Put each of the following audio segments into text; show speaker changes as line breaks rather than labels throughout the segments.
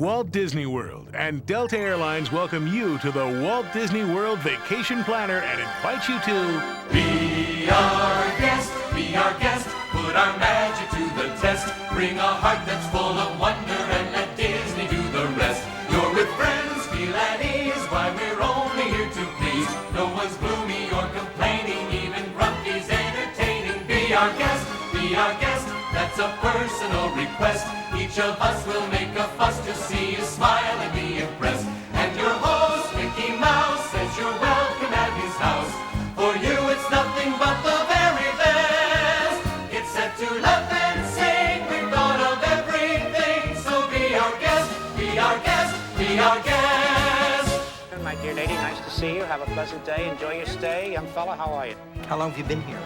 Walt Disney World and Delta Airlines welcome you to the Walt Disney World Vacation Planner and invite you to
be our guest, put our magic to the test. Bring a heart that's full of wonder and let Disney do the rest. You're with friends, feel at ease, why we're only here to please. No one's gloomy or complaining, even Grumpy's entertaining. Be our guest, that's a personal request. Each of us will make a fuss to see you smile and be impressed. And your host, Mickey Mouse, says you're welcome at his house. For you it's nothing but the very best. It's set to laugh and sing, we've thought of everything. So be our guest, be our guest, be our guest.
My dear lady, nice to see you. Have a pleasant day. Enjoy your stay. Young fella, how are you?
How long have you been here?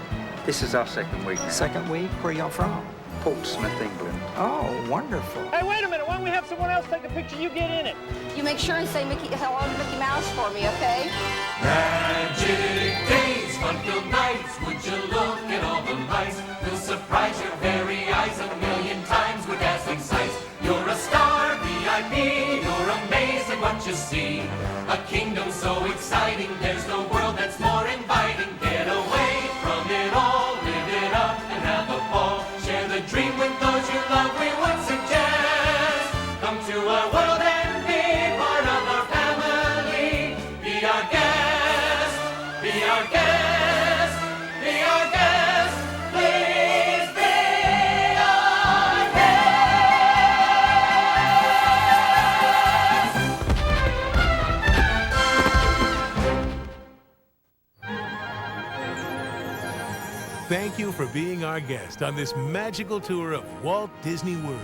This is our second week now.
Second week? Where are y'all from?
Portsmouth, England.
Oh, wonderful.
Hey, wait a minute. Why don't we have someone else take a picture? You get in it.
You make sure and say hello to Mickey Mouse for me, okay?
Magic days, fun-filled nights. Would you look at all the lights? We'll surprise your very eyes a million times with dazzling sights. You're a star, VIP. You're amazed at what you see. A kingdom so exciting. There's no world that's more inviting. Get away from it all. Live it up and have a ball. Share the dream with those you love. We would suggest come to our world and be part of our family. Be our guest, be our guest, be our guest. Please be our guest.
Thank you for being our guest on this magical tour of Walt Disney World.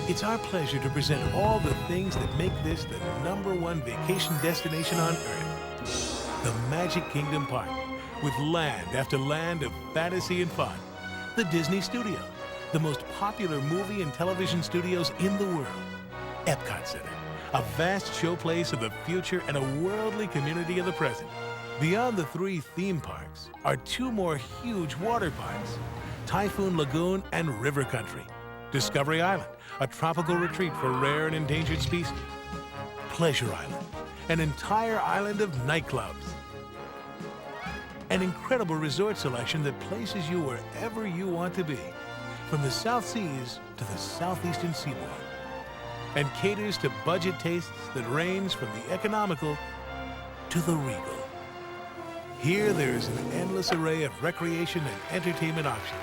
It's our pleasure to present all the things that make this the #1 vacation destination on Earth. The Magic Kingdom Park, with land after land of fantasy and fun. The Disney Studio, the most popular movie and television studios in the world. Epcot Center, a vast showplace of the future and a worldly community of the present. Beyond the 3 theme parks are 2 more huge water parks, Typhoon Lagoon and River Country. Discovery Island, a tropical retreat for rare and endangered species. Pleasure Island, an entire island of nightclubs. An incredible resort selection that places you wherever you want to be, from the South Seas to the southeastern seaboard, and caters to budget tastes that range from the economical to the regal. Here there is an endless array of recreation and entertainment options.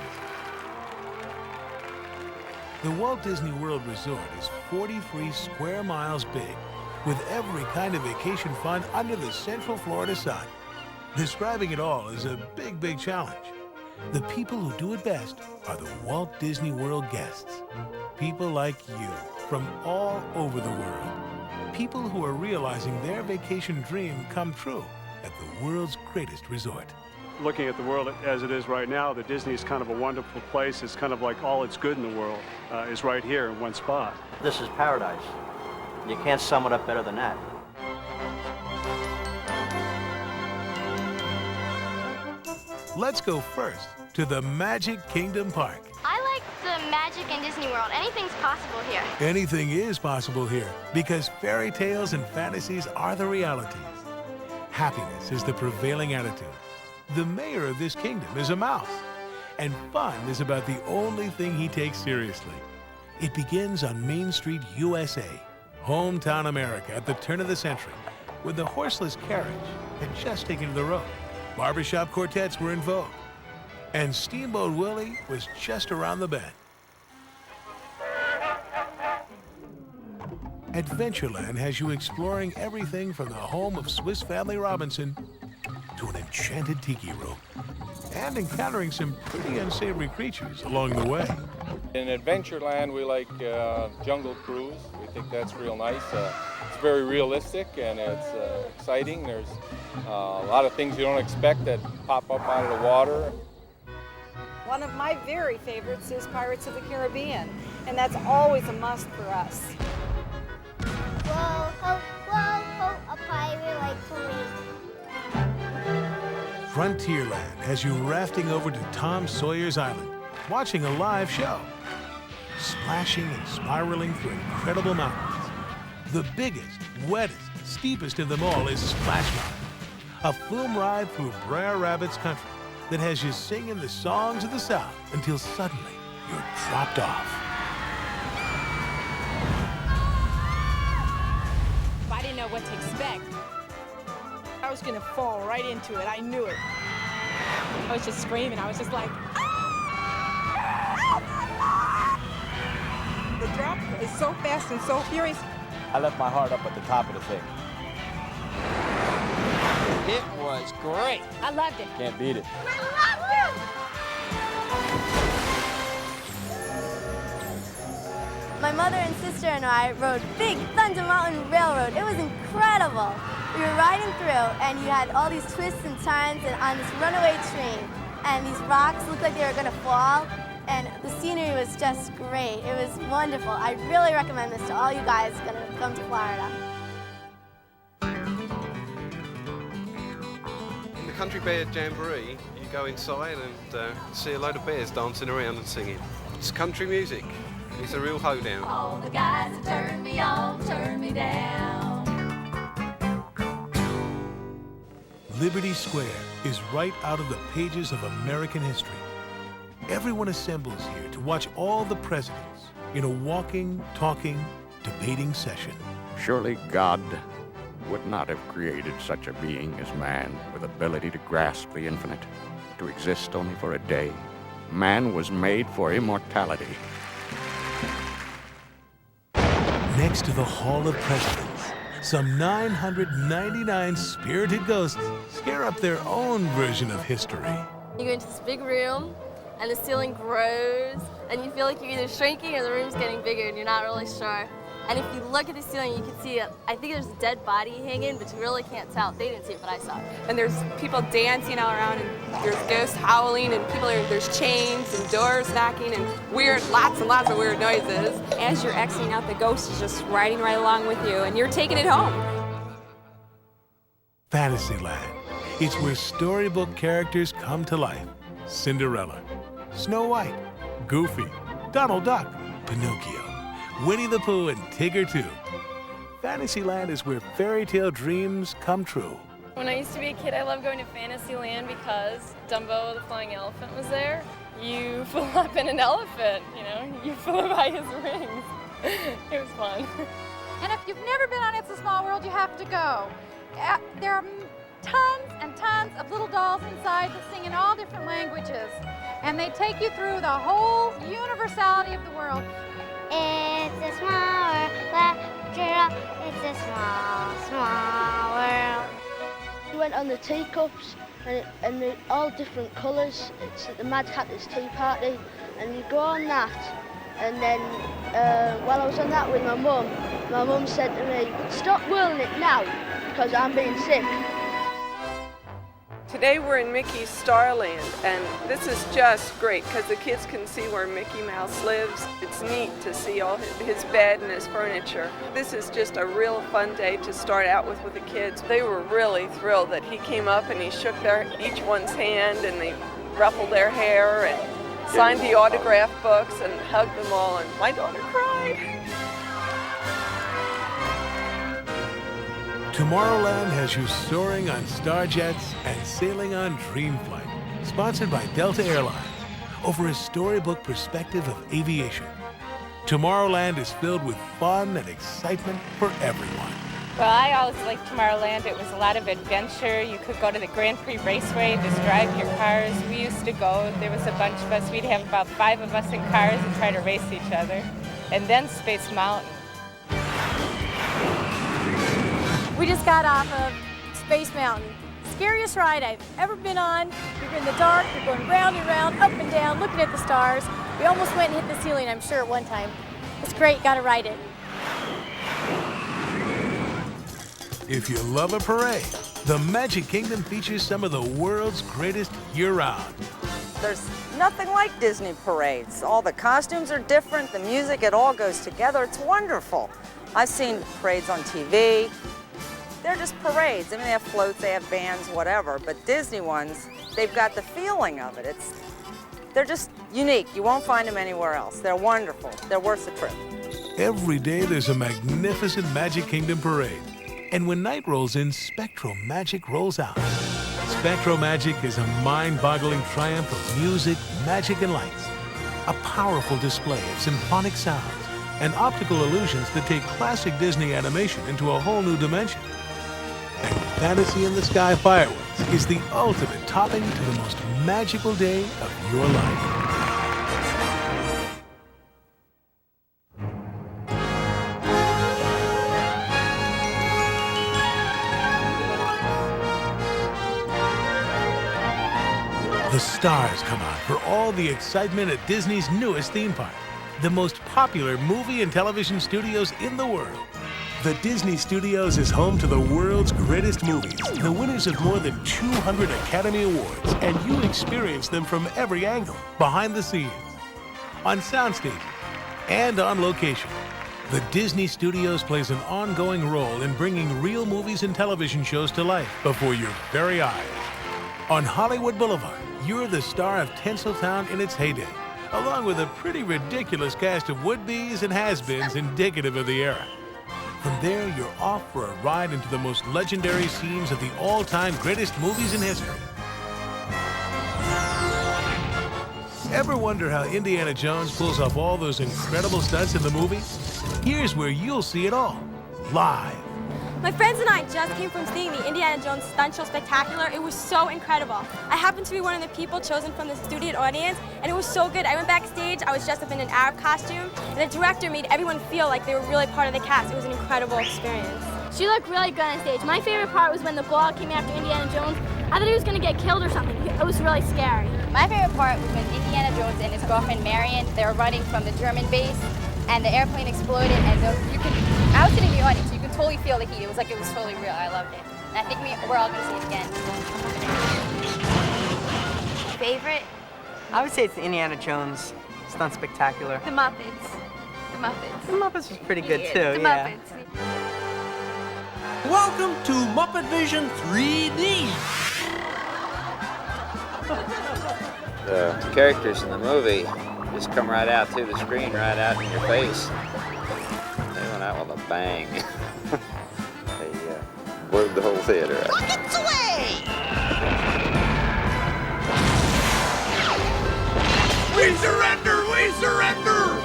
The Walt Disney World Resort is 43 square miles big, with every kind of vacation fun under the Central Florida sun. Describing it all is a big challenge. The people who do it best are the Walt Disney World guests. People like you from all over the world. People who are realizing their vacation dream come true at the world's greatest resort.
Looking at the world as it is right now, the Disney is kind of a wonderful place. It's kind of like all that's good in the world is right here in one spot.
This is paradise. You can't sum it up better than that.
Let's go first to the Magic Kingdom Park.
I like the magic in Disney World. Anything's possible here.
Anything is possible here because fairy tales and fantasies are the realities. Happiness is the prevailing attitude. The mayor of this kingdom is a mouse, and fun is about the only thing he takes seriously. It begins on Main Street, USA, hometown America at the turn of the century, when the horseless carriage had just taken to the road. Barbershop quartets were in vogue, and Steamboat Willie was just around the bend. Adventureland has you exploring everything from the home of Swiss Family Robinson to an enchanted tiki room, and encountering some pretty unsavory creatures along the way.
In Adventureland, we like Jungle Cruise. We think that's real nice. It's very realistic and it's exciting. There's a lot of things you don't expect that pop up out of the water.
One of my very favorites is Pirates of the Caribbean, and that's always a must for us.
Whoa, ho, a pirate like for me.
Frontierland has you rafting over to Tom Sawyer's Island, watching a live show, splashing and spiraling through incredible mountains, The biggest, wettest, steepest of them all is Splash Mountain, a flume ride through Brer Rabbit's country that has you singing the songs of the South until suddenly you're dropped off.
I didn't know what to expect. I was gonna fall right into it. I knew it. I was just screaming. I was just like, ah! The drop is so fast and so furious.
I left my heart up at the top of the thing. It was great.
I loved it.
Can't beat it.
I loved it!
My mother and sister and I rode Big Thunder Mountain Railroad. It was incredible. We were riding through, and you had all these twists and turns and on this runaway train, and these rocks looked like they were gonna fall, and the scenery was just great. It was wonderful. I really recommend this to all you guys gonna come to Florida.
In the Country Bear Jamboree, you go inside and see a load of bears dancing around and singing. It's country music. It's a real hoedown.
All the guys that turn me on, turn me down.
Liberty Square is right out of the pages of American history. Everyone assembles here to watch all the presidents in a walking, talking, debating session.
Surely God would not have created such a being as man with ability to grasp the infinite, to exist only for a day. Man was made for immortality.
Next to the Hall of Presidents, some 999 spirited ghosts scare up their own version of history.
You go into this big room, and the ceiling grows, and you feel like you're either shrinking or the room's getting bigger, and you're not really sure. And if you look at the ceiling, you can see, I think there's a dead body hanging, but you really can't tell. They didn't see it, but I saw it.
And there's people dancing all around, and there's ghosts howling, and there's chains and doors knocking, and lots and lots of weird noises. As you're exiting out, the ghost is just riding right along with you, and you're taking it home.
Fantasyland. It's where storybook characters come to life. Cinderella, Snow White, Goofy, Donald Duck, Pinocchio, Winnie the Pooh, and Tigger too. Fantasyland is where fairy tale dreams come true.
When I used to be a kid, I loved going to Fantasyland because Dumbo the flying elephant was there. You flew up in an elephant, you flew by his wings. It was fun.
And if you've never been on It's a Small World, you have to go. There are tons and tons of little dolls inside that sing in all different languages. And they take you through the whole universality of the world.
It's a small world, it's a small, small world.
We went on the teacups, and they're all different colours. It's at the Mad Hatter's Tea Party, and you go on that, and then while I was on that with my mum said to me, stop whirling it now, because I'm being sick.
Today we're in Mickey's Starland, and this is just great because the kids can see where Mickey Mouse lives. It's neat to see all his bed and his furniture. This is just a real fun day to start out with the kids. They were really thrilled that he came up and he shook each one's hand, and they ruffled their hair and signed the autograph books and hugged them all, and my daughter cried.
Tomorrowland has you soaring on Starjets and sailing on Dreamflight, sponsored by Delta Airlines, over a storybook perspective of aviation. Tomorrowland is filled with fun and excitement for everyone.
Well, I always liked Tomorrowland. It was a lot of adventure. You could go to the Grand Prix Raceway, just drive your cars. We used to go. There was a bunch of us. We'd have about 5 of us in cars and try to race each other. And then Space Mountain.
We just got off of Space Mountain. Scariest ride I've ever been on. You're in the dark, you're going round and round, up and down, looking at the stars. We almost went and hit the ceiling, I'm sure, at one time. It's great, gotta ride it.
If you love a parade, the Magic Kingdom features some of the world's greatest year-round.
There's nothing like Disney parades. All the costumes are different, the music, it all goes together. It's wonderful. I've seen parades on TV. They're just parades. I mean, they have floats, they have bands, whatever, but Disney ones, they've got the feeling of it. They're just unique. You won't find them anywhere else. They're wonderful. They're worth the trip.
Every day there's a magnificent Magic Kingdom parade. And when night rolls in, Spectral Magic rolls out. Spectral Magic is a mind-boggling triumph of music, magic, and lights. A powerful display of symphonic sounds and optical illusions that take classic Disney animation into a whole new dimension. And Fantasy in the Sky Fireworks is the ultimate topping to the most magical day of your life. The stars come out for all the excitement at Disney's newest theme park, the most popular movie and television studios in the world. The Disney Studios is home to the world's greatest movies, the winners of more than 200 Academy Awards, and you experience them from every angle, behind the scenes, on soundstage, and on location. The Disney Studios plays an ongoing role in bringing real movies and television shows to life before your very eyes. On Hollywood Boulevard, you're the star of Tinseltown in its heyday, along with a pretty ridiculous cast of would-bes and has-beens indicative of the era. From there, you're off for a ride into the most legendary scenes of the all-time greatest movies in history. Ever wonder how Indiana Jones pulls off all those incredible stunts in the movie? Here's where you'll see it all, live.
My friends and I just came from seeing the Indiana Jones Stunt Show Spectacular. It was so incredible. I happened to be one of the people chosen from the student audience, and it was so good. I went backstage, I was dressed up in an Arab costume, and the director made everyone feel like they were really part of the cast. It was an incredible experience. She looked really good on stage. My favorite part was when the ball came after Indiana Jones. I thought he was going to get killed or something. It was really scary.
My favorite part was when Indiana Jones and his girlfriend Marion, they were running from the German base, and the airplane exploded, and I was sitting in the audience, so you could totally feel the heat. It was like it was totally real. I loved it. And I think we're all going to see it again.
Favorite? I would say it's the Indiana Jones Stunt Spectacular.
The Muppets. The Muppets.
The Muppets was pretty good too,
The
yeah.
Muppets.
Welcome to Muppet Vision 3D.
The characters in the movie just come right out through the screen, right out in your face. They went out with a bang. They blew the whole theater out.
Buckets away! We surrender! We surrender!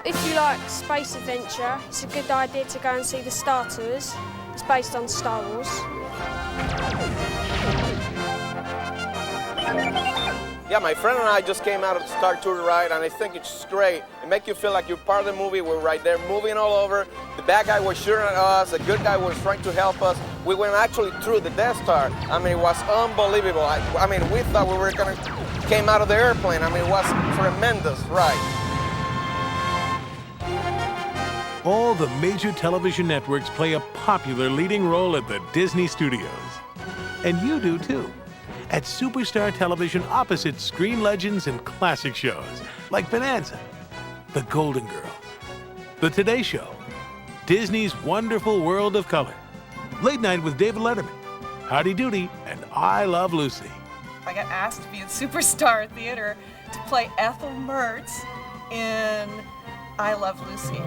If you like space adventure, it's a good idea to go and see The Star Tours. It's based on Star Wars.
Yeah, my friend and I just came out of the Star Tour ride, and I think it's great. It makes you feel like you're part of the movie. We're right there moving all over. The bad guy was shooting at us. The good guy was trying to help us. We went actually through the Death Star. I mean, it was unbelievable. I mean, we thought we were going to came out of the airplane. I mean, it was tremendous ride.
All the major television networks play a popular leading role at the Disney Studios. And you do too. At Superstar Television opposite screen legends and classic shows like Bonanza, The Golden Girls, The Today Show, Disney's Wonderful World of Color, Late Night with David Letterman, Howdy Doody, and I Love Lucy.
I got asked to be at Superstar Theater to play Ethel Mertz in I Love Lucy.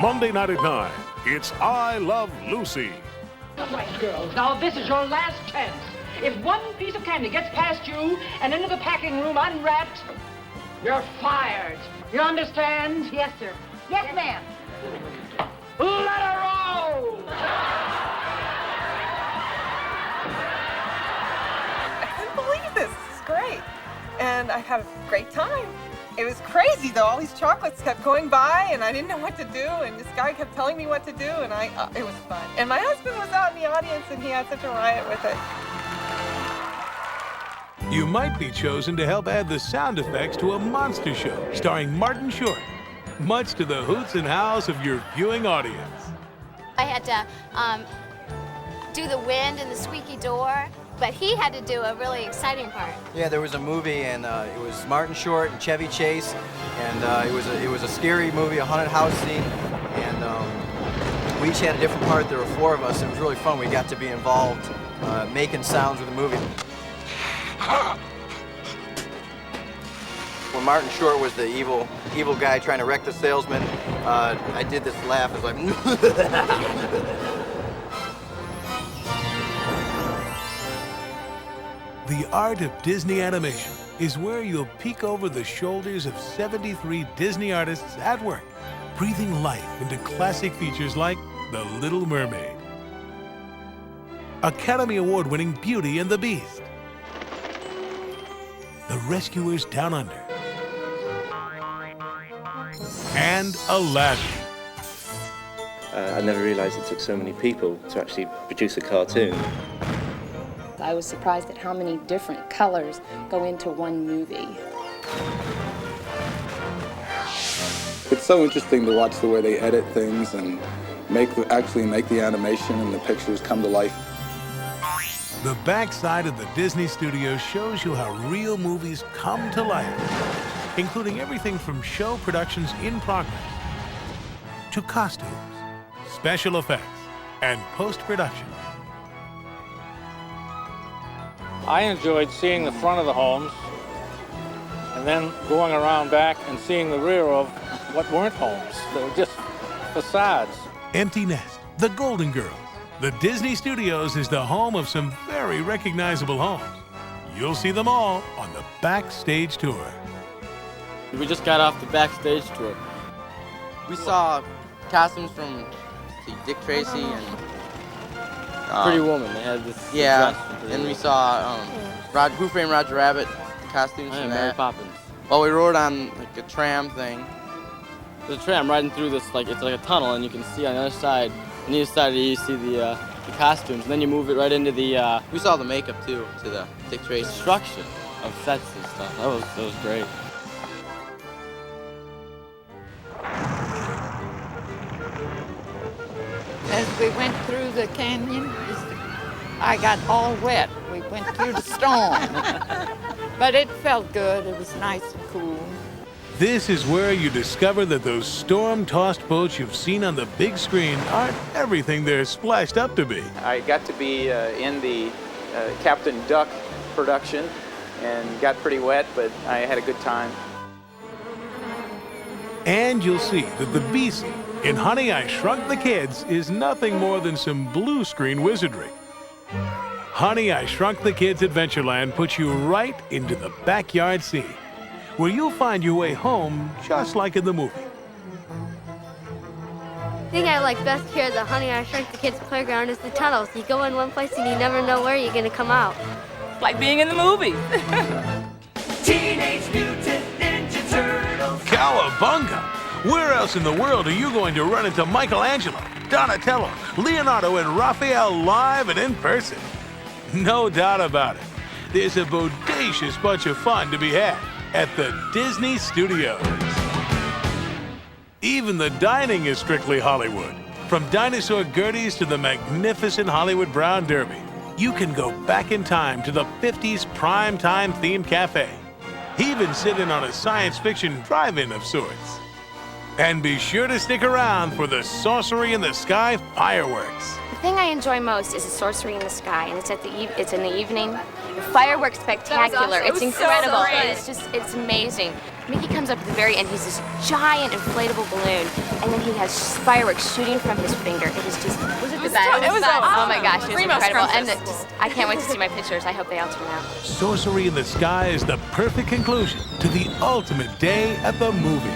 Monday night at 9, it's I Love Lucy.
All right, girls, now this is your last chance. If one piece of candy gets past you and into the packing room unwrapped, you're fired. You understand? Yes, sir. Yes, ma'am. Let her roll!
I couldn't believe this. This is great. And I had a great time. It was crazy, though. All these chocolates kept going by, and I didn't know what to do, and this guy kept telling me what to do, and it was fun. And my husband was out in the audience, and he had such a riot with it.
You might be chosen to help add the sound effects to a monster show starring Martin Short, much to the hoots and howls of your viewing audience.
I had to do the wind and the squeaky door, but he had to do a really exciting part.
Yeah, there was a movie, and it was Martin Short and Chevy Chase, and it was a scary movie, a haunted house scene, and we each had a different part. There were 4 of us. It was really fun. We got to be involved making sounds with the movie. when Martin Short was the evil guy trying to wreck the salesman, I did this laugh. It's like.
The art of Disney animation is where you'll peek over the shoulders of 73 Disney artists at work, breathing life into classic features like The Little Mermaid, Academy Award-winning Beauty and the Beast, The Rescuers Down Under, and Aladdin.
I never realized it took so many people to actually produce a cartoon.
I was surprised at how many different colors go into one movie.
It's so interesting to watch the way they edit things and actually make the animation and the pictures come to life.
The backside of the Disney Studios shows you how real movies come to life, including everything from show productions in progress to costumes, special effects, and post-production.
I enjoyed seeing the front of the homes and then going around back and seeing the rear of what weren't homes. They were just facades.
Empty Nest, The Golden Girls. The Disney Studios is the home of some very recognizable homes. You'll see them all on the Backstage Tour.
We just got off the Backstage Tour.
We saw costumes from Dick Tracy and
Pretty Woman. They had this.
Yeah, and we saw Who Framed Roger Rabbit costumes from
Mary
that.
Poppins.
Well, we rode on like a tram thing.
There's a tram riding through this, it's like a tunnel, and you can see on the other side, on either side you see the costumes, and then you move it right into the.
We saw the makeup too, to the Dick Tracy.
Construction of sets and stuff. That was great.
As we went through the canyon, I got all wet. We went through the storm. But it felt good. It was nice and cool.
This is where you discover that those storm-tossed boats you've seen on the big screen aren't everything they're splashed up to be.
I got to be in the Captain Duck production and got pretty wet, but I had a good time.
And you'll see that the Beast in Honey, I Shrunk the Kids is nothing more than some blue screen wizardry. Honey, I Shrunk the Kids Adventureland puts you right into the backyard scene, where you'll find your way home just like in the movie.
The thing I like best here at the Honey, I Shrunk the Kids playground is the tunnels. You go in one place and you never know where you're going to come out.
Like being in the movie.
Teenage Mutant Ninja Turtles.
Cowabunga! Where else in the world are you going to run into Michelangelo, Donatello, Leonardo, and Raphael live and in person? No doubt about it. There's a bodacious bunch of fun to be had at the Disney Studios. Even the dining is strictly Hollywood. From dinosaur Gerties to the magnificent Hollywood Brown Derby, you can go back in time to the 50s primetime themed cafe. Even sit in on a science fiction drive-in of sorts. And be sure to stick around for the Sorcery in the Sky fireworks.
The thing I enjoy most is the Sorcery in the Sky, and it's in the evening. The fireworks spectacular.
Awesome.
It's incredible. It's amazing. Mickey comes up at the very end. He's this giant inflatable balloon, and then he has fireworks shooting from his finger. It was just the best.
It was
Oh
awesome.
my gosh, it was
Primo
incredible. And
scrumptious.
I can't wait to see my pictures. I hope they all turn out.
Sorcery in the Sky is the perfect conclusion to the ultimate day at the movies.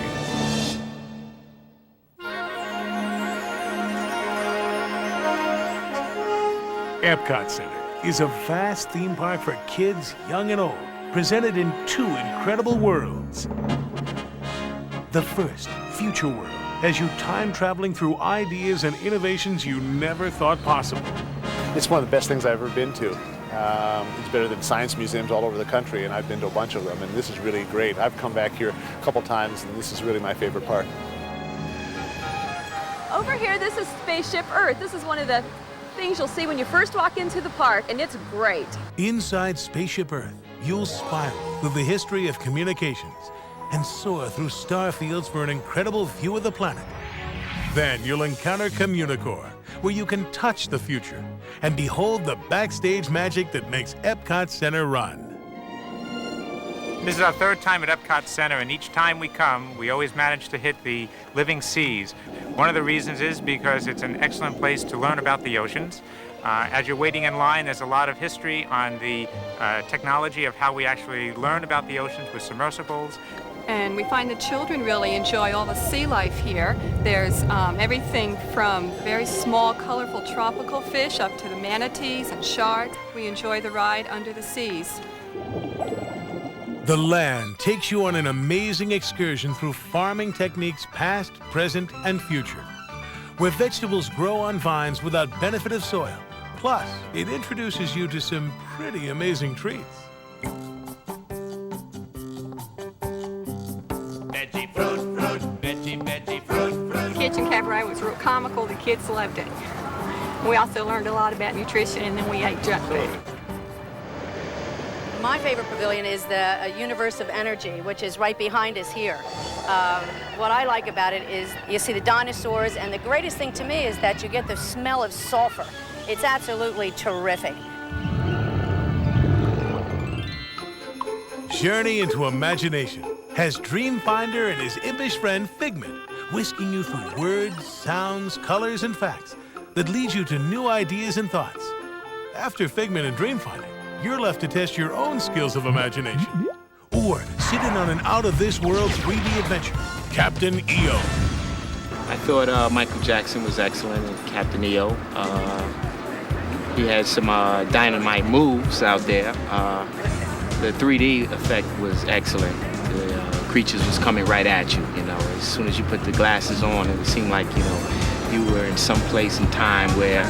Epcot Center is a vast theme park for kids, young and old, presented in two incredible worlds. The first, Future World, has you time-traveling through ideas and innovations you never thought possible.
It's one of the best things I've ever been to. It's better than science museums all over the country, and I've been to a bunch of them, and this is really great. I've come back here a couple times, and this is really my favorite part.
Over here, this is Spaceship Earth. This is one of the things you'll see when you first walk into the park, and it's great.
Inside Spaceship Earth, you'll spiral through the history of communications and soar through star fields for an incredible view of the planet. Then you'll encounter Communicore, where you can touch the future and behold the backstage magic that makes Epcot Center run.
This is our third time at Epcot Center, and each time we come, we always manage to hit the living seas. One of the reasons is because it's an excellent place to learn about the oceans. As you're waiting in line, there's a lot of history on the technology of how we actually learn about the oceans with submersibles.
And we find the children really enjoy all the sea life here. There's everything from very small, colorful tropical fish up to the manatees and sharks. We enjoy the ride under the seas.
The land takes you on an amazing excursion through farming techniques past, present, and future, where vegetables grow on vines without benefit of soil. Plus, it introduces you to some pretty amazing treats.
The kitchen cabaret was real comical. The kids loved it. We also learned a lot about nutrition, and then we ate junk food.
My favorite pavilion is the Universe of Energy, which is right behind us here. What I like about it is you see the dinosaurs, and the greatest thing to me is that you get the smell of sulfur. It's absolutely terrific.
Journey into imagination has Dreamfinder and his impish friend Figment whisking you through words, sounds, colors, and facts that lead you to new ideas and thoughts. After Figment and Dreamfinder, you're left to test your own skills of imagination. Or sit in on an out-of-this-world 3D adventure, Captain EO.
I thought Michael Jackson was excellent in Captain EO. He had some dynamite moves out there. The 3D effect was excellent. The creatures was coming right at you, you know. As soon as you put the glasses on, it seemed like, you know, you were in some place and time where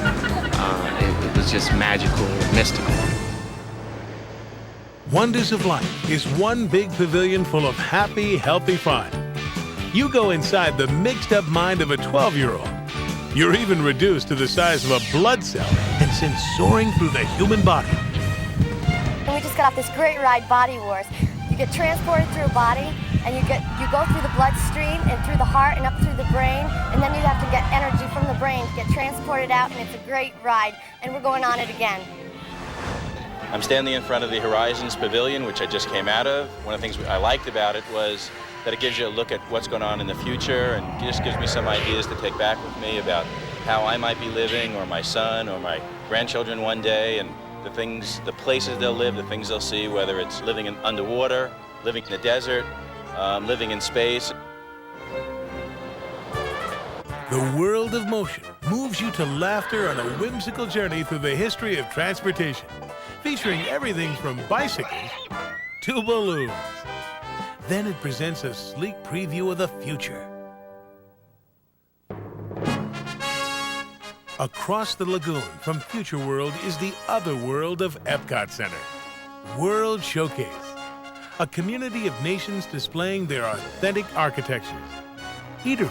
it was just magical and mystical.
Wonders of Life is one big pavilion full of happy, healthy fun. You go inside the mixed-up mind of a 12-year-old. You're even reduced to the size of a blood cell and sent soaring through the human body.
And we just got off this great ride, Body Wars. You get transported through a body, and you go through the bloodstream and through the heart and up through the brain, and then you have to get energy from the brain to get transported out, and it's a great ride, and we're going on it again.
I'm standing in front of the Horizons Pavilion, which I just came out of. One of the things I liked about it was that it gives you a look at what's going on in the future, and it just gives me some ideas to take back with me about how I might be living, or my son, or my grandchildren one day, and the things, the places they'll live, the things they'll see, whether it's living underwater, living in the desert, living in space.
The world of motion moves you to laughter on a whimsical journey through the history of transportation, featuring everything from bicycles to balloons. Then it presents a sleek preview of the future. Across the lagoon from Future World is the other world of Epcot Center, World Showcase, a community of nations displaying their authentic architectures, eateries,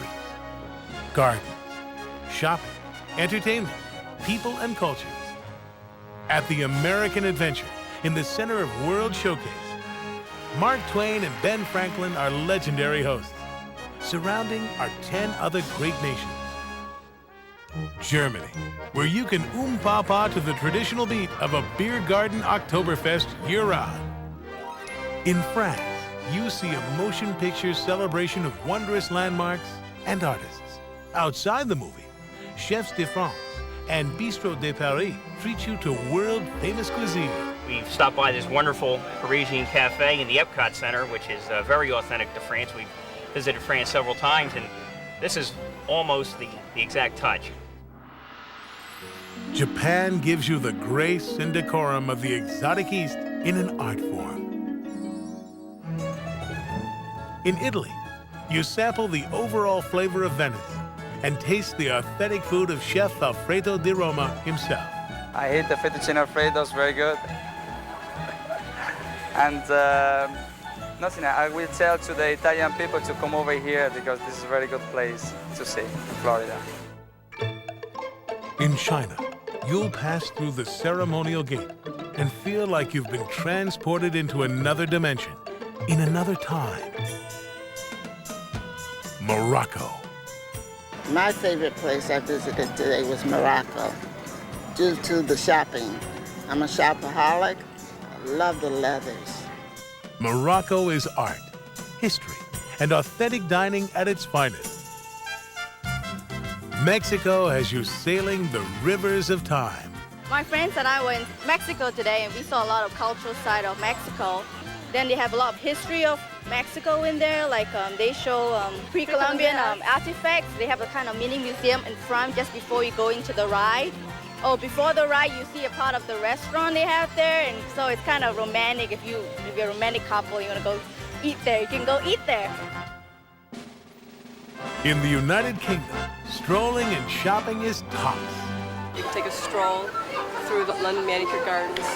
gardens, shopping, entertainment, people, and cultures. At the American Adventure, in the center of World Showcase, Mark Twain and Ben Franklin are legendary hosts, surrounding are 10 other great nations. Germany, where you can pa to the traditional beat of a beer garden Oktoberfest year-round. In France, you see a motion picture celebration of wondrous landmarks and artists. Outside the movie, Chefs de France and Bistro de Paris treat you to world-famous cuisine.
We've stopped by this wonderful Parisian cafe in the Epcot Center, which is very authentic to France. We've visited France several times, and this is almost the exact touch.
Japan gives you the grace and decorum of the exotic East in an art form. In Italy, you sample the overall flavor of Venice and taste the authentic food of Chef Alfredo di Roma himself.
I eat the fettuccine Alfredo, it's very good. And nothing, I will tell to the Italian people to come over here because this is a very good place to see in Florida.
In China, you'll pass through the ceremonial gate and feel like you've been transported into another dimension, in another time. Morocco.
My favorite place I visited today was Morocco, due to the shopping. I'm a shopaholic. I love the leathers.
Morocco is art, history, and authentic dining at its finest. Mexico has you sailing the rivers of time.
My friends and I were in Mexico today, and we saw a lot of cultural side of Mexico. Then they have a lot of history of Mexico in there, like they show pre-Columbian artifacts. They have a kind of mini museum in front just before you go into the ride. Oh, before the ride, you see a part of the restaurant they have there, and so it's kind of romantic. If you're a romantic couple, you want to go eat there, you can go eat there.
In the United Kingdom, strolling and shopping is tops.
You can take a stroll through the London Manicure Gardens,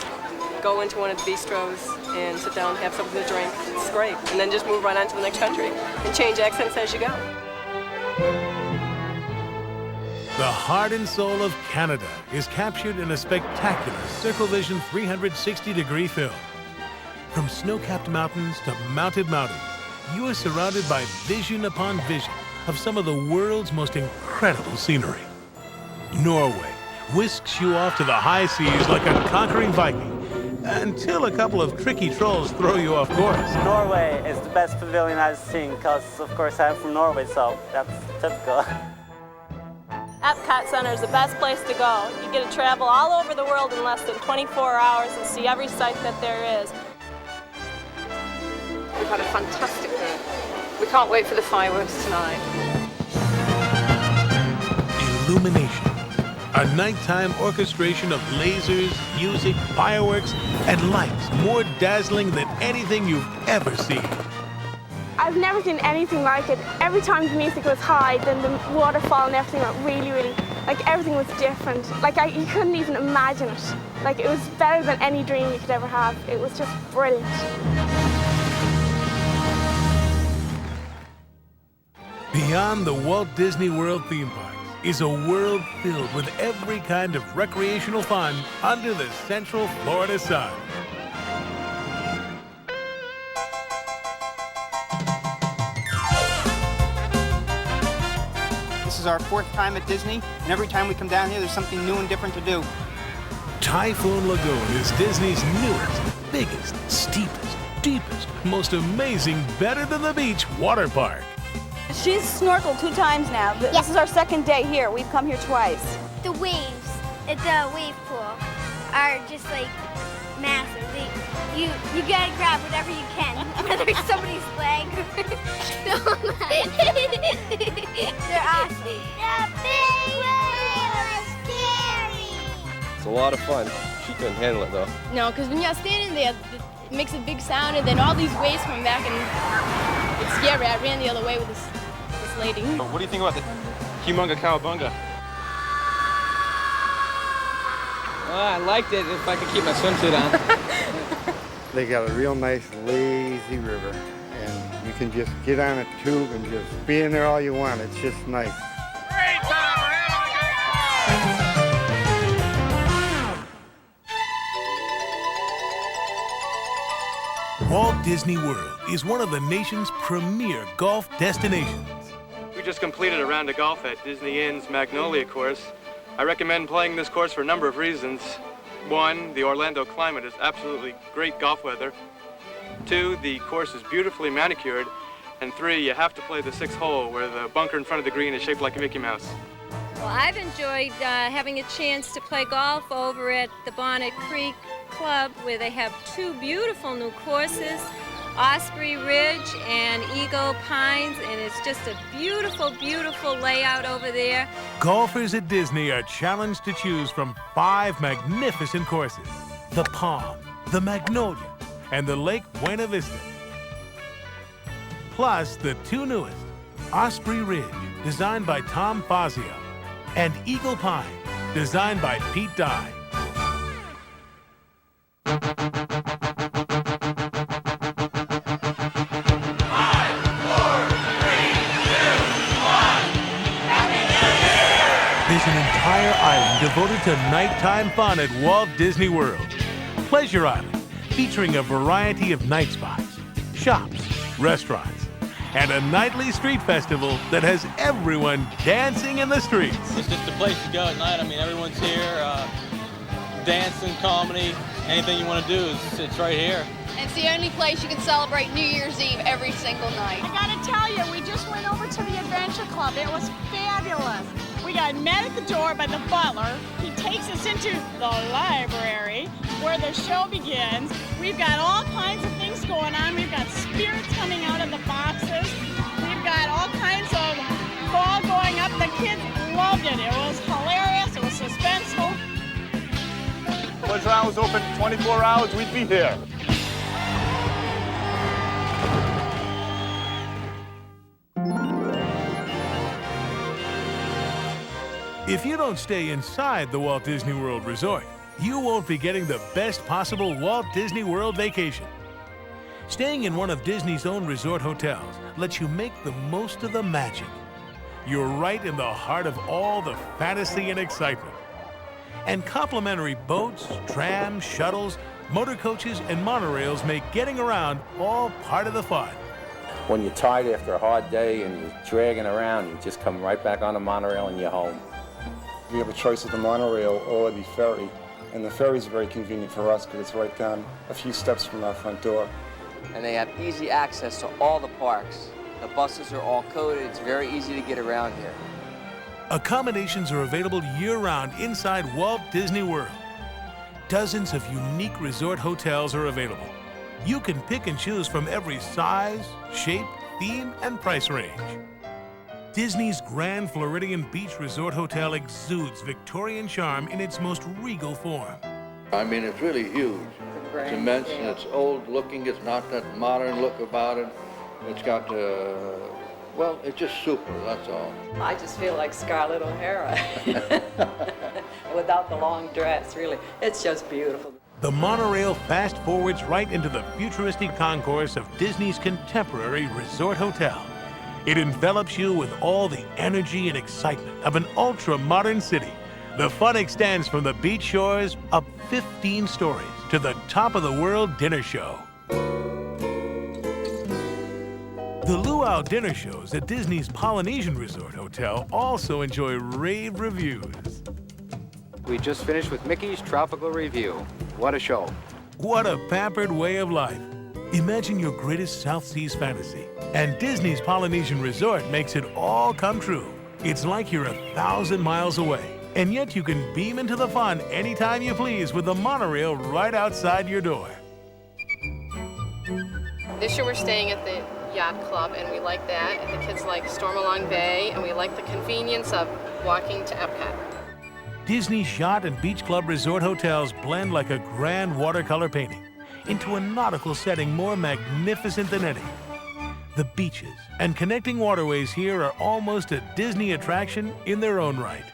go into one of the bistros and sit down and have something to drink. It's great. And then just move right on to the next country and change accents as you go.
The heart and soul of Canada is captured in a spectacular Circle Vision 360-degree film. From snow-capped mountains to mounted mountains, you are surrounded by vision upon vision of some of the world's most incredible scenery. Norway whisks you off to the high seas like a conquering Viking, until a couple of tricky trolls throw you off course.
Norway is the best pavilion I've seen because, of course, I'm from Norway, so that's typical.
Epcot Center is the best place to go. You get to travel all over the world in less than 24 hours and see every site that there is.
We've had a fantastic day. We can't wait for the fireworks tonight.
Illumination, a nighttime orchestration of lasers, music, fireworks, and lights more dazzling than anything you've ever seen.
I've never seen anything like it. Every time the music was high, then the waterfall and everything went really, like everything was different. Like you couldn't even imagine it. Like it was better than any dream you could ever have. It was just brilliant.
Beyond the Walt Disney World theme parks is a world filled with every kind of recreational fun under the Central Florida sun.
This is our 4th time at Disney, and every time we come down here, there's something new and different to do.
Typhoon Lagoon is Disney's newest, biggest, steepest, deepest, most amazing, better than the beach water park.
She's snorkeled 2 times now. This is our 2nd day here. We've come here twice.
The waves at the wave pool are just like massive. You gotta grab whatever you can, whether it's somebody's leg. They're awesome. The big waves are scary.
It's a lot of fun. She couldn't handle it though.
No, because when you're standing there, it makes a big sound, and then all these waves come back, and it's scary. I ran the other way with this lady.
What do you think about the Humunga Cowabunga?
I liked it if I could keep my swimsuit on.
They got a real nice lazy river, and you can just get on a tube and just be in there all you want. It's just nice.
Great time! We're having a good time!
Walt Disney World is one of the nation's premier golf destinations.
We just completed a round of golf at Disney Inn's Magnolia course. I recommend playing this course for a number of reasons. 1, the Orlando climate is absolutely great golf weather. 2, the course is beautifully manicured. And 3, you have to play the 6th hole where the bunker in front of the green is shaped like a Mickey Mouse.
Well, I've enjoyed having a chance to play golf over at the Bonnet Creek Club, where they have 2 beautiful new courses, Osprey Ridge and Eagle Pines, and it's just a beautiful, beautiful layout over there.
Golfers at Disney are challenged to choose from 5 magnificent courses: the Palm, the Magnolia, and the Lake Buena Vista. Plus the 2 newest, Osprey Ridge, designed by Tom Fazio, and Eagle Pine, designed by Pete Dye. There's an entire island devoted to nighttime fun at Walt Disney World. Pleasure Island, featuring a variety of night spots, shops, restaurants, and a nightly street festival that has everyone dancing in the streets.
It's just a place to go at night. I mean, everyone's here, dancing, comedy, anything you want to do, it's right here.
And it's the only place you can celebrate New Year's Eve every single night.
I gotta tell you, we just went over to the Adventure Club. It was fabulous. We got met at the door by the butler. He takes us into the library where the show begins. We've got all kinds of things going on. We've got spirits coming out of the boxes. We've got all kinds of fall going up. The kids loved it. It was hilarious. It was suspenseful.
Pleasure Island was open 24 hours. We'd be here.
If you don't stay inside the Walt Disney World Resort, you won't be getting the best possible Walt Disney World vacation. Staying in one of Disney's own resort hotels lets you make the most of the magic. You're right in the heart of all the fantasy and excitement. And complimentary boats, trams, shuttles, motor coaches, and monorails make getting around all part of the fun.
When you're tired after a hard day and you're dragging around, you just come right back on the monorail and you're home.
We have a choice of the monorail or the ferry, and the ferry is very convenient for us because it's right down a few steps from our front door.
And they have easy access to all the parks. The buses are all coded. It's very easy to get around here.
Accommodations are available year-round inside Walt Disney World. Dozens of unique resort hotels are available. You can pick and choose from every size, shape, theme, and price range. Disney's Grand Floridian Beach Resort Hotel exudes Victorian charm in its most regal form.
I mean, it's really huge. It's immense, and it's old-looking. It's not that modern look about it. It's got, well, it's just super, that's all.
I just feel like Scarlett O'Hara without the long dress, really. It's just beautiful.
The monorail fast-forwards right into the futuristic concourse of Disney's contemporary resort hotel. It envelops you with all the energy and excitement of an ultra-modern city. The fun extends from the beach shores up 15 stories to the top of the world dinner show. The luau dinner shows at Disney's Polynesian Resort Hotel also enjoy rave reviews.
We just finished with Mickey's Tropical Review. What a show.
What a pampered way of life. Imagine your greatest South Seas fantasy, and Disney's Polynesian Resort makes it all come true. It's like you're 1,000 miles away, and yet you can beam into the fun anytime you please with the monorail right outside your door.
This year we're staying at the Yacht Club, and we like that. And the kids like Stormalong Bay, and we like the convenience of walking to Epcot.
Disney's Yacht and Beach Club Resort hotels blend like a grand watercolor painting into a nautical setting more magnificent than any. The beaches and connecting waterways here are almost a Disney attraction in their own right.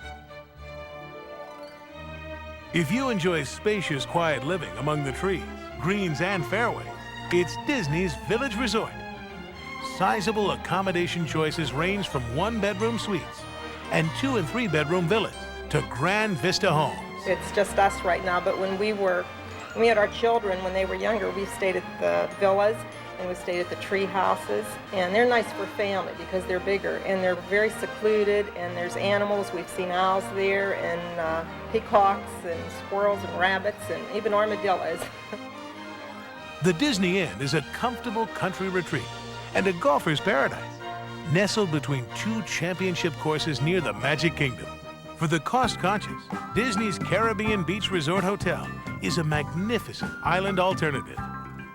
If you enjoy spacious, quiet living among the trees, greens, and fairways, it's Disney's Village Resort. Sizable accommodation choices range from one-bedroom suites and 2- and 3-bedroom villas to Grand Vista homes.
It's just us right now, but when we had our children, when they were younger, we stayed at the villas and we stayed at the tree houses, and they're nice for family because they're bigger and they're very secluded, and there's animals. We've seen owls there and peacocks and squirrels and rabbits and even armadillos.
The Disney Inn is a comfortable country retreat and a golfer's paradise, nestled between 2 championship courses near the Magic Kingdom. For the cost-conscious, Disney's Caribbean Beach Resort Hotel is a magnificent island alternative.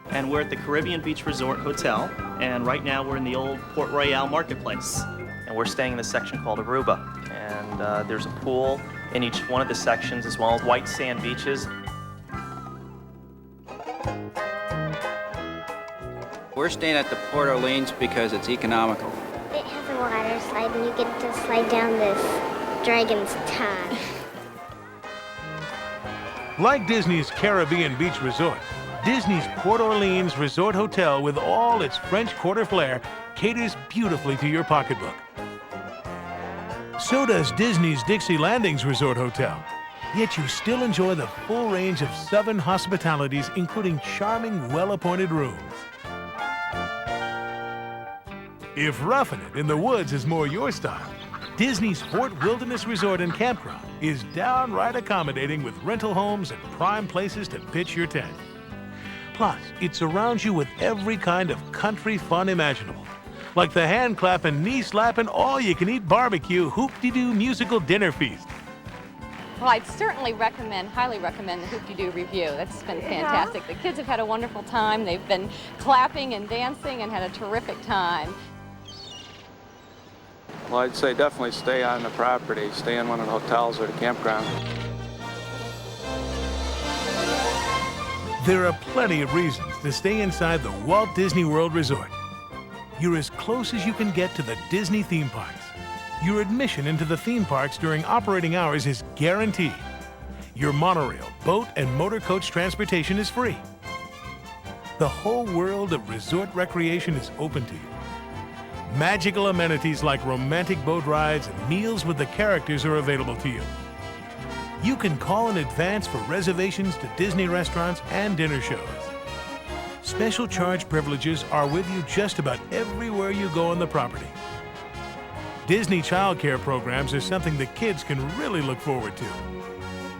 And we're at the Caribbean Beach Resort Hotel, and right now we're in the old Port Royale Marketplace. And we're staying in a section called Aruba. And there's a pool in each one of the sections, as well as white sand beaches.
We're staying at the Port Orleans because it's economical.
It has a water slide, and you get to slide down this dragon's tongue.
Like Disney's Caribbean Beach Resort, Disney's Port Orleans Resort Hotel with all its French Quarter flair caters beautifully to your pocketbook. So does Disney's Dixie Landings Resort Hotel. Yet you still enjoy the full range of Southern hospitalities, including charming, well-appointed rooms. If roughing it in the woods is more your style, Disney's Fort Wilderness Resort and Campground is downright accommodating with rental homes and prime places to pitch your tent. Plus, it surrounds you with every kind of country fun imaginable. Like the hand-clapping, knee-slapping, all-you-can-eat barbecue, hoop-de-doo musical dinner feast.
Well, I'd certainly highly recommend the Hoop-de-Doo Review. That's been fantastic. The kids have had a wonderful time. They've been clapping and dancing and had a terrific time.
Well, I'd say definitely stay on the property, stay in one of the hotels or the campground.
There are plenty of reasons to stay inside the Walt Disney World Resort. You're as close as you can get to the Disney theme parks. Your admission into the theme parks during operating hours is guaranteed. Your monorail, boat, and motor coach transportation is free. The whole world of resort recreation is open to you. Magical amenities like romantic boat rides and meals with the characters are available to you. You can call in advance for reservations to Disney restaurants and dinner shows. Special charge privileges are with you just about everywhere you go on the property. Disney child care programs are something the kids can really look forward to.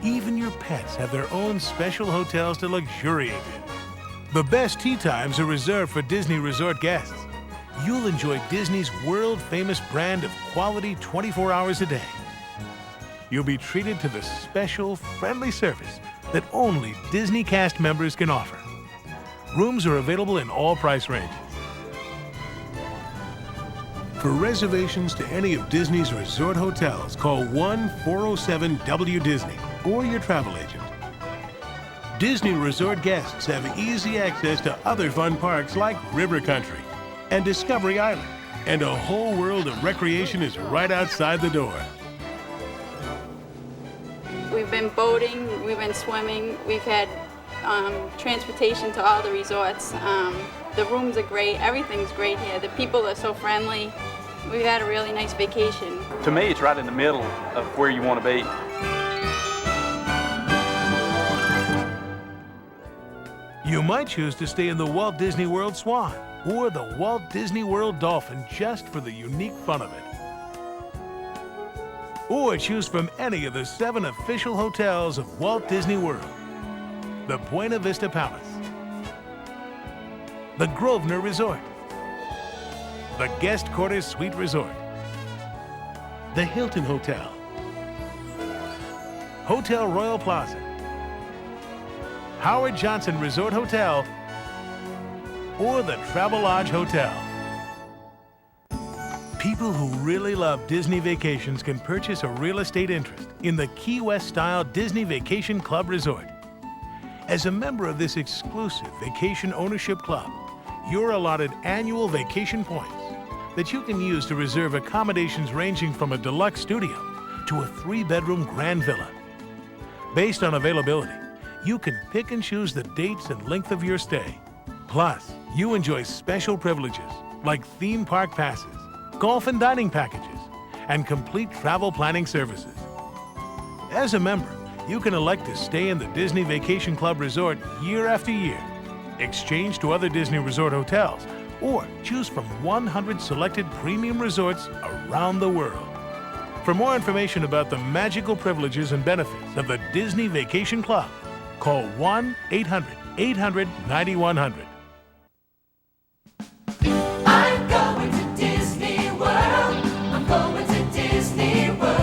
Even your pets have their own special hotels to luxuriate in. The best tea times are reserved for Disney resort guests. You'll enjoy Disney's world-famous brand of quality 24 hours a day. You'll be treated to the special, friendly service that only Disney cast members can offer. Rooms are available in all price ranges. For reservations to any of Disney's resort hotels, call 1-407-WDisney or your travel agent. Disney resort guests have easy access to other fun parks like River Country and Discovery Island, and a whole world of recreation is right outside the door.
We've been boating, we've been swimming, we've had transportation to all the resorts. The rooms are great, everything's great here. The people are so friendly. We've had a really nice vacation.
To me, it's right in the middle of where you want to be.
You might choose to stay in the Walt Disney World Swan or the Walt Disney World Dolphin just for the unique fun of it. Or choose from any of the 7 official hotels of Walt Disney World. The Buena Vista Palace, the Grosvenor Resort, the Guest Quarters Suite Resort, the Hilton Hotel, Hotel Royal Plaza, Howard Johnson Resort Hotel, or the Travelodge Hotel. People who really love Disney vacations can purchase a real estate interest in the Key West-style Disney Vacation Club Resort. As a member of this exclusive vacation ownership club, you're allotted annual vacation points that you can use to reserve accommodations ranging from a deluxe studio to a 3-bedroom grand villa. Based on availability, you can pick and choose the dates and length of your stay. Plus, you enjoy special privileges like theme park passes, golf and dining packages, and complete travel planning services. As a member, you can elect to stay in the Disney Vacation Club Resort year after year, exchange to other Disney Resort hotels, or choose from 100 selected premium resorts around the world. For more information about the magical privileges and benefits of the Disney Vacation Club, call 1-800-800-9100.
I'm going to Disney World. I'm going to Disney World.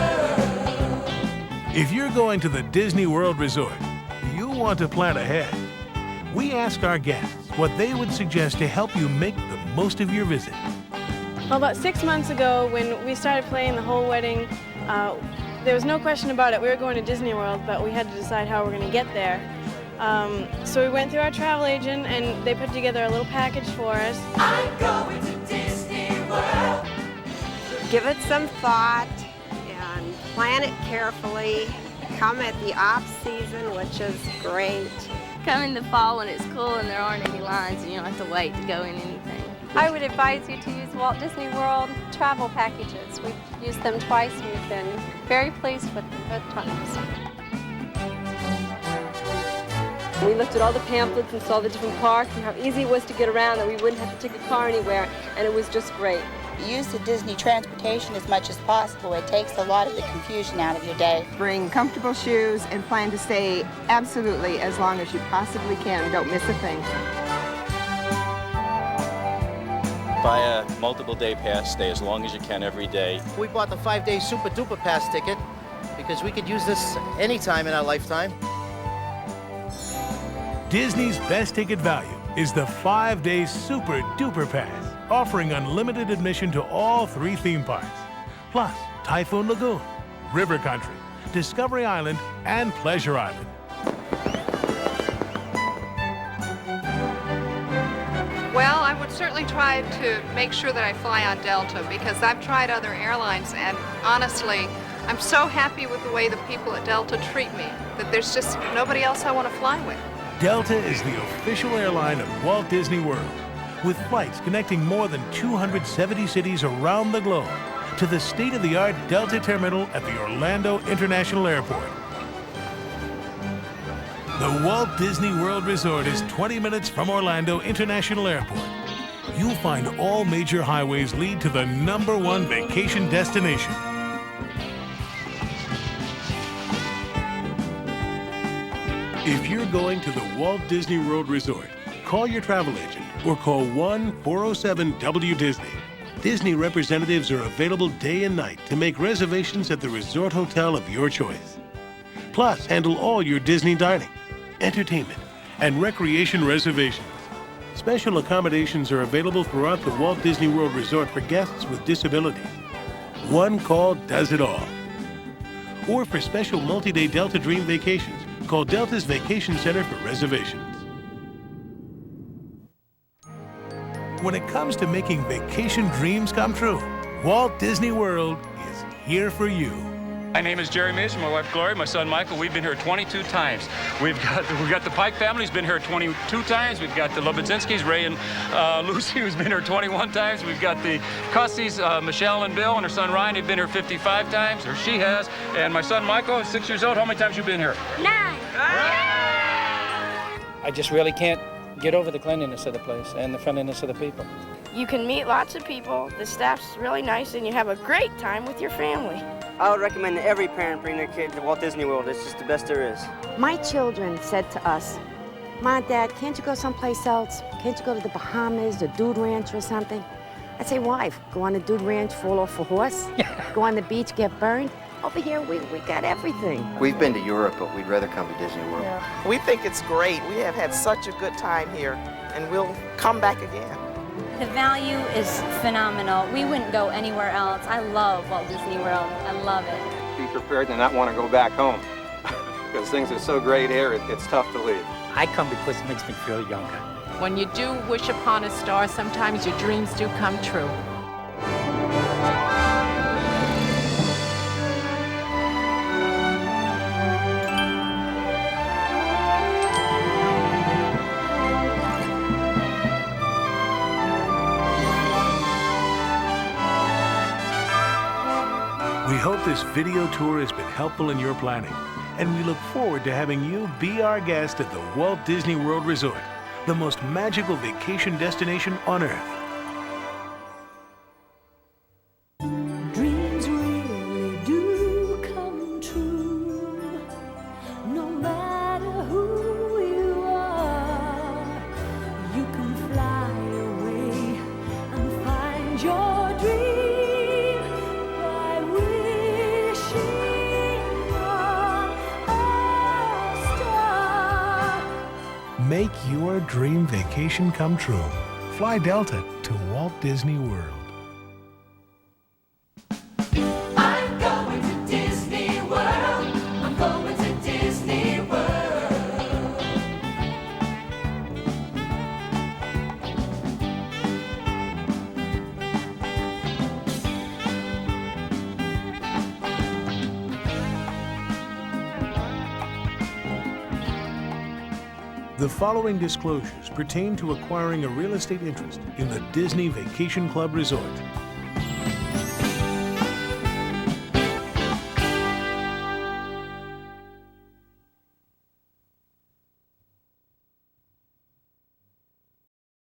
If you're going to the Disney World Resort, you'll want to plan ahead. We ask our guests what they would suggest to help you make the most of your visit.
Well, about 6 months ago, when we started planning the whole wedding, there was no question about it. We were going to Disney World, but we had to decide how we're going to get there. So we went through our travel agent, and they put together a little package for us.
I'm going to Disney World.
Give it some thought and plan it carefully. Come at the off-season, which is great.
Come in the fall when it's cool and there aren't any lines and you don't have to wait to go in anything.
I would advise you to use Walt Disney World travel packages. We've used them twice and we've been very pleased with them both times.
We looked at all the pamphlets and saw the different parks and how easy it was to get around, that we wouldn't have to take a car anywhere, and it was just great.
Use the Disney transportation as much as possible. It takes a lot of the confusion out of your day.
Bring comfortable shoes and plan to stay absolutely as long as you possibly can. Don't miss a thing.
Buy a multiple day pass, stay as long as you can every day.
We bought the 5-day Super Duper Pass ticket because we could use this anytime in our lifetime.
Disney's best ticket value is the 5-day Super Duper Pass, offering unlimited admission to all 3 theme parks, plus Typhoon Lagoon, River Country, Discovery Island, and Pleasure Island.
Well, I would certainly try to make sure that I fly on Delta because I've tried other airlines and honestly, I'm so happy with the way the people at Delta treat me that there's just nobody else I want to fly with.
Delta is the official airline of Walt Disney World, with flights connecting more than 270 cities around the globe to the state-of-the-art Delta terminal at the Orlando International Airport. The Walt Disney World Resort is 20 minutes from Orlando International Airport. You'll find all major highways lead to the #1 vacation destination. If you're going to the Walt Disney World Resort, call your travel agent or call 1-407-WDisney. Disney representatives are available day and night to make reservations at the resort hotel of your choice. Plus, handle all your Disney dining, entertainment, and recreation reservations. Special accommodations are available throughout the Walt Disney World Resort for guests with disabilities. One call does it all. Or for special multi-day Delta Dream vacations, call Delta's Vacation Center for reservations. When it comes to making vacation dreams come true, Walt Disney World is here for you.
My name is Jerry Mason, my wife Gloria, my son Michael. We've been here 22 times. We've got the Pike family who's been here 22 times. We've got the Lobodzinskis, Ray and Lucy, who's been here 21 times. We've got the Custies, Michelle and Bill, and her son Ryan, who've been here 55 times, or she has. And my son Michael is 6 years old. How many times you been here?
9.
I just really can't get over the cleanliness of the place and the friendliness of the people.
You can meet lots of people, the staff's really nice, and you have a great time with your family.
I would recommend that every parent bring their kid to Walt Disney World. It's just the best there is.
My children said to us, Mom, Dad, can't you go someplace else? Can't you go to the Bahamas or Dude Ranch or something? I'd say, why? Go on the Dude Ranch, fall off a horse? Go on the beach, get burned? Over here, we got everything.
We've been to Europe, but we'd rather come to Disney World.
Yeah. We think it's great. We have had such a good time here, and we'll come back again.
The value is phenomenal. We wouldn't go anywhere else. I love Walt Disney World. I love it.
Be prepared to not want to go back home because things are so great here, it's tough to leave.
I come because it makes me feel younger.
When you do wish upon a star, sometimes your dreams do come true.
We hope this video tour has been helpful in your planning, and we look forward to having you be our guest at the Walt Disney World Resort, the most magical vacation destination on Earth.
Dreams really do come true, no matter who you are. You can fly away and find your dream.
Make your dream vacation come true. Fly Delta to Walt Disney World.
I'm going to Disney World. I'm going to Disney World.
The following disclosures pertain to acquiring a real estate interest in the Disney Vacation Club Resort.